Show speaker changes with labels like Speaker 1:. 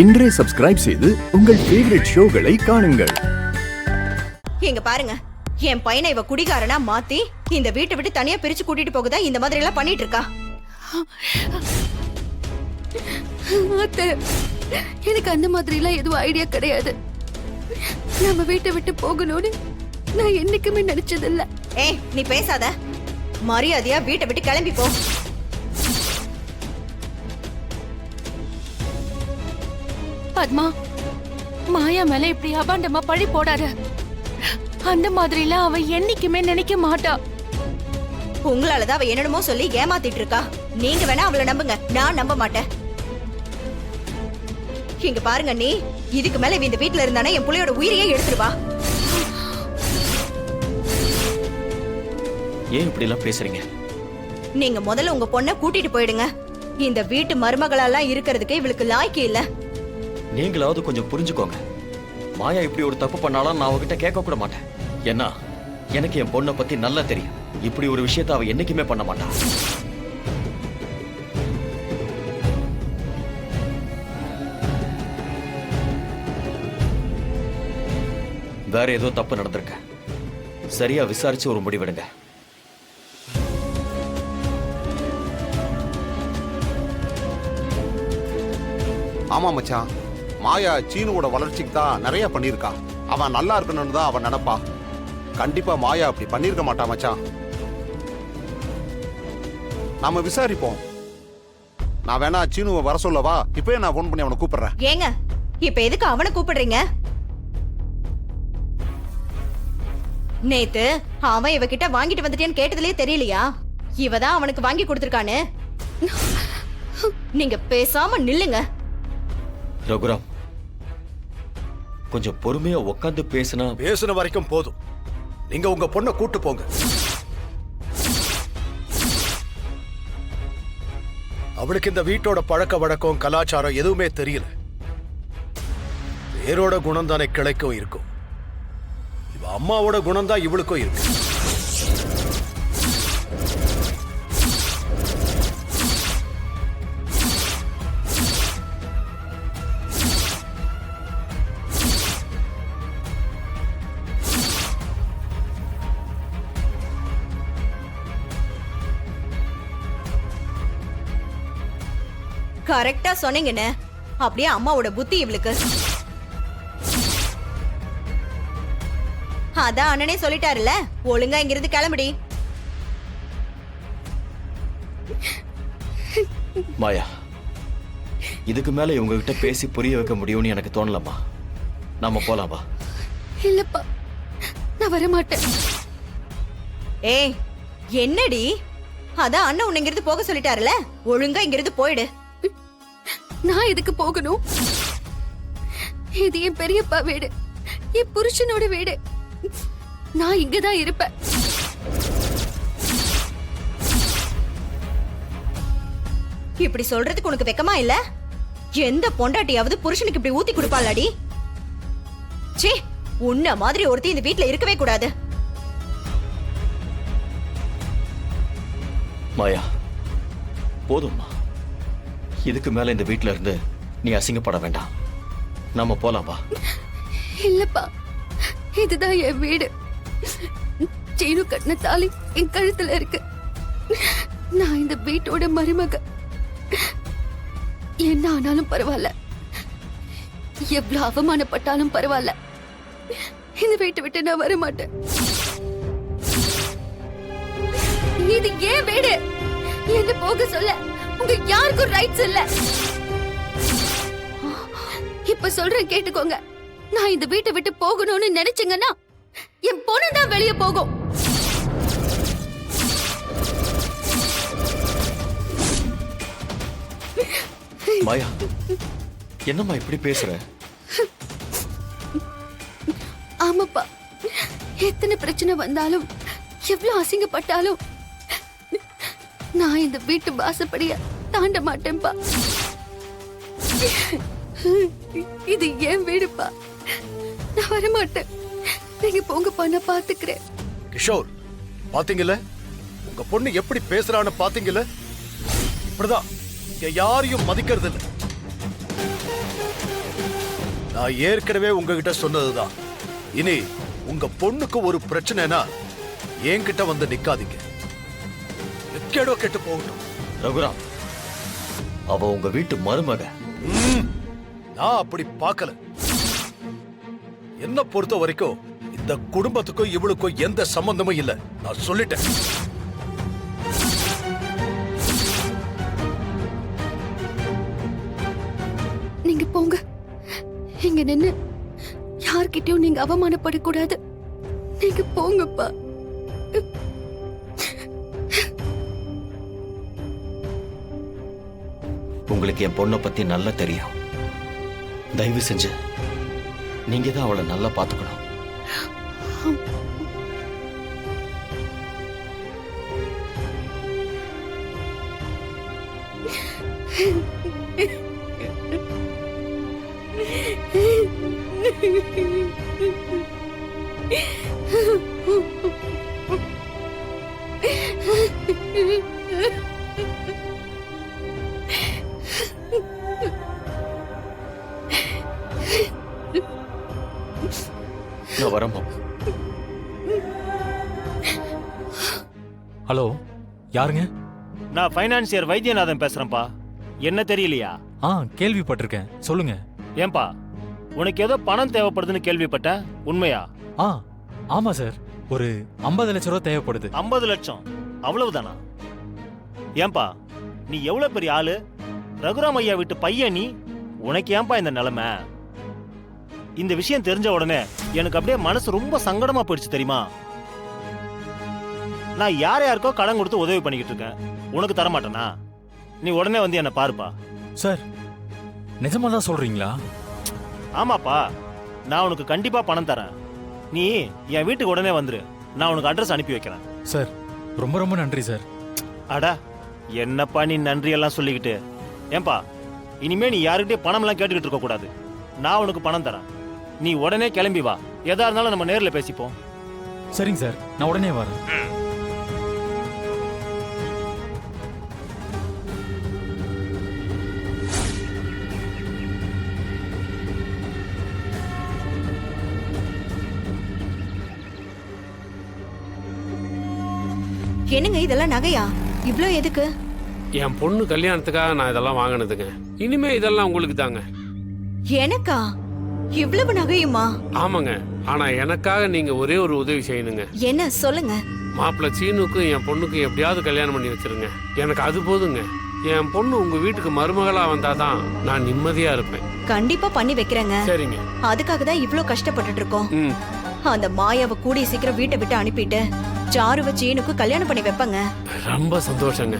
Speaker 1: இன்றே சப்ஸ்கிரைப் செய்து உங்கள் ஃபேவரட் ஷோகளை காணுங்கள்.
Speaker 2: இங்க பாருங்க, என் பையனை இவ குடிகாரனா மாத்தி இந்த வீட்டை விட்டு தனியா பிரிச்சு கூட்டிட்டு போகுதா இந்த மாதிரி எல்லாம் பண்ணிட்டு இருக்கா.
Speaker 3: எனக்கு அந்த மாதிரி எல்லாம் எதுவும் ஐடியா கிடையாது. நம்ம வீட்டை விட்டு போகணும்னு நான் என்னைக்குமே நினைச்சதில்ல.
Speaker 2: ஏய், நீ பேசாத. மரியாதையா வீட்டை விட்டு கிளம்பி போ.
Speaker 3: பத்மா, மாயா மேல இப்படி அபாண்டமா பழி போடாத. அந்த மாதிரிலாம் அவ என்னைக்குமே நினைக்க மாட்டா.
Speaker 2: உங்களாலதான் அவ என்னென்னமோ சொல்லி ஏமாத்திட்டு இருக்கா. நீங்க வேணா அவளை நம்புங்க, நான் நம்ப மாட்டேன். இங்க பாருங்க, நீ இதுக்கு மேல இந்த வீட்டுல இருந்தானே என் புள்ளையோட உயிரையே எடுத்துருவா.
Speaker 4: ஏன் இப்படி எல்லாம் பேசுறீங்க?
Speaker 2: நீங்க முதல்ல உங்க பொண்ணை கூட்டிட்டு போயிடுங்க. இந்த வீட்டு மருமகளெல்லாம் இருக்கிறதுக்கு இவளுக்கு லாய்க்கு இல்ல.
Speaker 4: நீங்களாவது கொஞ்சம் புரிஞ்சுக்கோங்க. மாயா இப்படி ஒரு தப்பு பண்ணாலும் நான் அவகிட்ட கேட்க கூட மாட்டேன். ஏன்னா எனக்கு என் பொண்ணை பத்தி நல்லா தெரியும். இப்படி ஒரு விஷயத்தை அவ என்னைக்குமே பண்ண மாட்டா. வேற ஏதோ தப்பு நடந்திருக்க. சரியா விசாரிச்சு ஒரு முடிவெடுங்க.
Speaker 5: ஆமா மச்சான், மாயா சீனுவோட வளர்ச்சிக்கு தான் நிறைய பண்ணிருக்கா. அவன் நல்லா இருக்கணும்னு தான் அவன் நினைப்பா. கண்டிப்பா மாயா அப்படி பண்ணிருக்க மாட்டா மச்சான். நாம விசாரிப்போம். நான் வேணா சீனுவை வர சொல்லவா? இப்பவே நான் போன் பண்ணி அவனை கூப்பிடுறேன்.
Speaker 2: ஏங்க, இப்ப எதுக்கு அவனை கூப்பிடுறீங்க? நேத்து அவன் இவகிட்ட வாங்கிட்டு வந்துட்டேன்னு கேட்டதுலயே தெரியலையா இவதான் அவனுக்கு வாங்கி கொடுத்திருக்கானு? நீங்க பேசாம நில்லுங்க.
Speaker 4: ரகுராம், கொஞ்சம் பொறுமையா உட்காந்து பேசின
Speaker 6: வரைக்கும் போதும். நீங்க உங்க பொண்ணை கூட்டு போங்க. அவளுக்கு இந்த வீட்டோட பழக்க வழக்கம் கலாச்சாரம் எதுவுமே தெரியல. வேரோட குணம் தானே கிளைக்கும் இருக்கும். இவ அம்மாவோட குணம் தான் இவளுக்கும் இருக்கு.
Speaker 2: கரெக்டா சொன்னீங்கன்னு. அப்படியே அம்மாவோட புத்தி இவளுக்கு. அதான் அண்ணனே சொல்லிட்டாருல, ஒழுங்கா இங்கிருந்து கிளம்புடி.
Speaker 4: மாயா, இதுக்கு மேல இவங்க கிட்ட பேசி புரிய வைக்க முடியும்னு எனக்கு தோணலம்மா. நாம போலாமா?
Speaker 3: இல்லப்பா, நான் வர மாட்டேன்.
Speaker 2: ஏய், என்னடி? அதான் அண்ணன் உன்னை இங்கிருந்து போக சொல்லிட்டாருல, ஒழுங்கா இங்கிருந்து போயிடு.
Speaker 3: நான் எதுக்கு போகணும்? இது என் பெரியப்பா வீடு, என் புருஷனோட வீடு. நான் இங்கதான் இருப்பேன்.
Speaker 2: இப்படி சொல்றதுக்கு உனக்கு வெக்கமா இல்ல? எந்த பொண்டாட்டியாவது புருஷனுக்கு இப்படி ஊத்தி கொடுப்பாளாடி? சீ, உன்ன மாதிரி ஒருத்தி இந்த வீட்டுல இருக்கவே கூடாது.
Speaker 4: மாயா, போதும்மா. இதுக்கு மேல இந்த வீட்டுல இருந்து நீ அசிங்கப்பட வேண்டாம். நாம போலாமா?
Speaker 3: இல்லப்பா, இதுதான் என் வீடு. சீனு கட்டின தாலி என் கழுத்துல இருக்கு. நான் இந்த வீட்டோட மருமக. என்ன ஆனாலும் பரவாயில்ல, எவ்வளவு அவமானப்பட்டாலும் பரவாயில்ல, இந்த வீட்டை விட்டு நான் வர மாட்டேன். இது ஏன் வீடு. என்ன போக சொல்ல உங்க யாருக்கும் ரைட்ஸ் இல்ல. இப்ப சொல்றேன் கேட்டுக்கோங்க. நான் இந்த வீட்டை விட்டு போகணும்னு நினைச்சீங்கன்னா என் பொண்ணு தான் வெளியே போகும்.
Speaker 4: மாயா, என்னம்மா இப்படி பேசுற?
Speaker 3: ஆமாப்பா, எத்தனை பிரச்சனை வந்தாலும் எவ்வளவு அசிங்கப்பட்டாலும் நான் இந்த வீட்டு வாசப்படிய தாண்ட மாட்டேன்பா. இது ஏன் வீடுப்பா. நான் வர மாட்டேன். நீங்க போங்கப்பா, நான் பாத்துக்கிறேன்.
Speaker 6: கிஷோர், பாத்தீங்கல்ல உங்க பொண்ணு எப்படி பேசுறான்னு? பாத்தீங்கல்ல, இப்படிதான் இங்க யாரையும் மதிக்கிறது இல்ல. நான் ஏற்கனவே உங்ககிட்ட சொன்னதுதான். இனி உங்க பொண்ணுக்கு ஒரு பிரச்சனைனா என்கிட்ட வந்து நிக்காதீங்க. கேடோ கெட்டு போகட்டும்.
Speaker 4: ரகுராம், அவ உங்க வீட்டு மருமக.
Speaker 6: நான் அப்படி பார்க்கல. என்ன பொறுத்த வரைக்கும் இந்த குடும்பத்துக்கும் இவளுக்கும் எந்த சம்பந்தமும் இல்ல. நான் சொல்லிட்டேன்.
Speaker 3: நீங்க போங்க. இங்க நின்னு யார்கிட்டயும் நீங்க அவமானப்படக்கூடாது. நீங்க போங்கப்பா.
Speaker 4: உங்களுக்கு என் பொண்ணை பத்தி நல்லா தெரியும். தயவு செஞ்சு நீங்க தான் அவளை நல்லா பாத்துக்கணும். நான் வரேன் மாமா.
Speaker 7: ஹலோ, யாருங்க?
Speaker 8: நான் ஃபைனான்சியர் வைத்தியநாதன் பேசுறேன்ப்பா. என்ன தெரியலையா?
Speaker 7: கேள்விப்பட்டிருக்கேன், சொல்லுங்க.
Speaker 8: ஏன்பா, உனக்கு ஏதோ பணம் தேவைப்படுதுன்னு கேள்விப்பட்டேன். உண்மையா?
Speaker 7: ஆமா சார், ஒரு 50 லட்சம் ரூபா தேவைப்படுது.
Speaker 8: 50 லட்சம்? அவ்வளவுதானா? ஏன்பா, நீ எவ்வளவு பெரிய ஆளு? ரகுராம் ஐயா வீட்டு பையன் நீ. உனக்கு ஏன்பா இந்த நிலைமை? இந்த விஷயம் தெரிஞ்ச உடனே எனக்கு அப்படியே மனசு ரொம்ப சங்கடமா போயிடுச்சு தெரியுமா? நான் யாருக்கோ கடன் கொடுத்து உதவி பண்ணிக்கிட்டு இருக்கேன். உனக்கு தர மாட்டேனா? நீ உடனே வந்து என்ன பாருப்பா.
Speaker 7: சார், நிஜமா தான் சொல்றீங்களா?
Speaker 8: ஆமாப்பா, நான் உனக்கு கண்டிப்பா பணம் தரேன். நீ என் வீட்டுக்கு உடனே வந்துரு. நான் உனக்கு அட்ரஸ் அனுப்பி வைக்கிறேன்.
Speaker 7: சார், ரொம்ப ரொம்ப நன்றி சார்.
Speaker 8: அடா, என்னப்பா நீ நன்றி எல்லாம் சொல்லிக்கிட்டு. ஏன்பா, இனிமே நீ யாருக்கிட்டே பணம் எல்லாம் கேட்டுக்கிட்டு இருக்க கூடாது. நான் உனக்கு பணம் தரேன். நீ உடனே கிளம்பி வா. எதா இருந்தாலும் நம்ம நேர்ல பேசிப்போம்.
Speaker 7: சரிங்க சார், நான் உடனே வரேன்.
Speaker 2: என்னங்க இதெல்லாம் நகையா? இவ்ளோ எதுக்கு?
Speaker 9: என் பொண்ணு கல்யாணத்துக்காக நான் இதெல்லாம் வாங்கினதுங்க. இனிமே இதெல்லாம் உங்களுக்கு தாங்க.
Speaker 2: எனக்கா? இவ்வளவு நகையுமா?
Speaker 9: ஆமாங்க. ஆனா எனக்காக நீங்க ஒரே ஒரு உதவி செய்யணுங்க.
Speaker 2: என்ன சொல்லுங்க?
Speaker 9: மாப்பிள்ள சீனுக்கும் என் பொண்ணுக்கும் எப்படியாவது கல்யாணம் பண்ணி வச்சிருங்க. எனக்கு அது போதுங்க. என் பொண்ணு உங்க வீட்டுக்கு மருமகளா வந்தாதான் நான் நிம்மதியா இருப்பேன்.
Speaker 2: கண்டிப்பா பண்ணி வைக்கிறேங்க.
Speaker 9: சரிங்க.
Speaker 2: அதுக்காக தான் இவ்ளோ கஷ்டப்பட்டுட்டு இருக்கோம்.
Speaker 9: ம்.
Speaker 2: அந்த மாயாவை கூடிய சீக்கிரம் வீட்டை விட்டு அனுப்பிட்டு சாருவ சீனுக்கு கல்யாணம் பண்ணி வைப்பங்க.
Speaker 9: ரொம்ப சந்தோஷங்க.